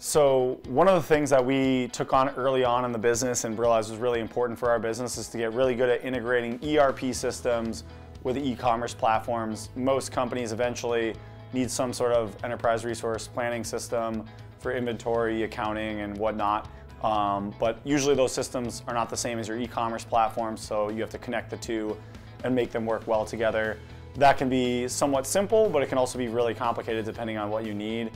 So one of the things that we took on early on in the business and realized was really important for our business is to get really good at integrating ERP systems with e-commerce platforms. Most companies eventually need some sort of enterprise resource planning system for inventory, accounting, and whatnot. But usually those systems are not the same as your e-commerce platforms, so you have to connect the two and make them work well together. That can be somewhat simple, but it can also be really complicated depending on what you need.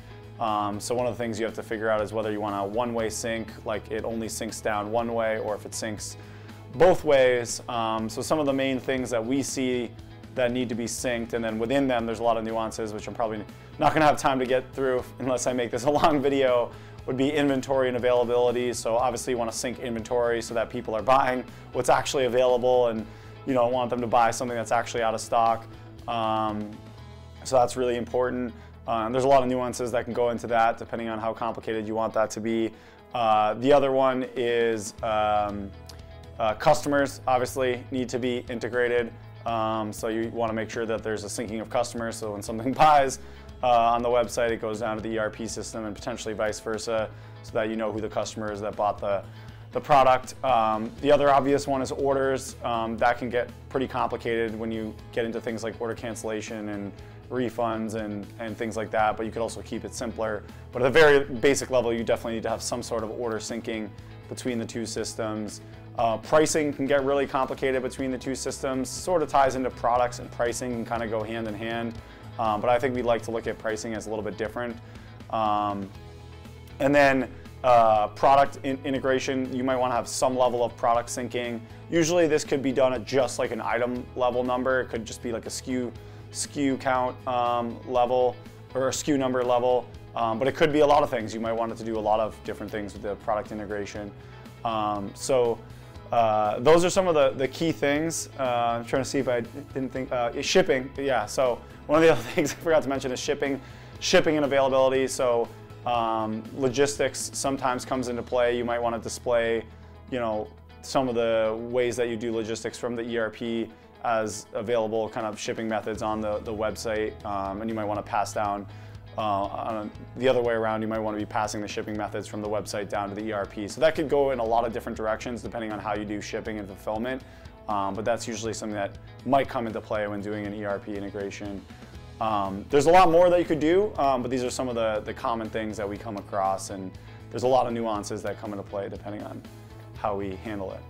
So one of the things you have to figure out is whether you want a one-way sync, like it only syncs down one way, or if it syncs both ways. So some of the main things that we see that need to be synced, and then within them there's a lot of nuances, which I'm probably not going to have time to get through unless I make this a long video, would be inventory and availability. So obviously you want to sync inventory so that people are buying what's actually available, and you don't want them to buy something that's actually out of stock. So that's really important. There's a lot of nuances that can go into that depending on how complicated you want that to be. The other one is customers obviously need to be integrated. So you want to make sure that there's a syncing of customers, so when something buys on the website, it goes down to the ERP system, and potentially vice versa, so that you know who the customer is that bought the product. The other obvious one is orders. That can get pretty complicated when you get into things like order cancellation and refunds and things like that, but you could also keep it simpler. But at a very basic level, you definitely need to have some sort of order syncing between the two systems. Pricing can get really complicated between the two systems. Sort of ties into products, and pricing can kind of go hand in hand. But I think we'd like to look at pricing as a little bit different. And then product integration, you might want to have some level of product syncing. Usually this could be done at just like an item level number. It could just be like a SKU count level, or a SKU number level. But it could be a lot of things. You might want it to do a lot of different things with the product integration. Those are some of the key things. I'm trying to see if I didn't think, shipping, yeah. So one of the other things I forgot to mention is shipping and availability. So logistics sometimes comes into play. You might want to display, some of the ways that you do logistics from the ERP as available kind of shipping methods on the website, and you might want to pass down the other way around. You might want to be passing the shipping methods from the website down to the ERP. So that could go in a lot of different directions depending on how you do shipping and fulfillment, but that's usually something that might come into play when doing an ERP integration. There's a lot more that you could do, but these are some of the common things that we come across, and there's a lot of nuances that come into play depending on how we handle it.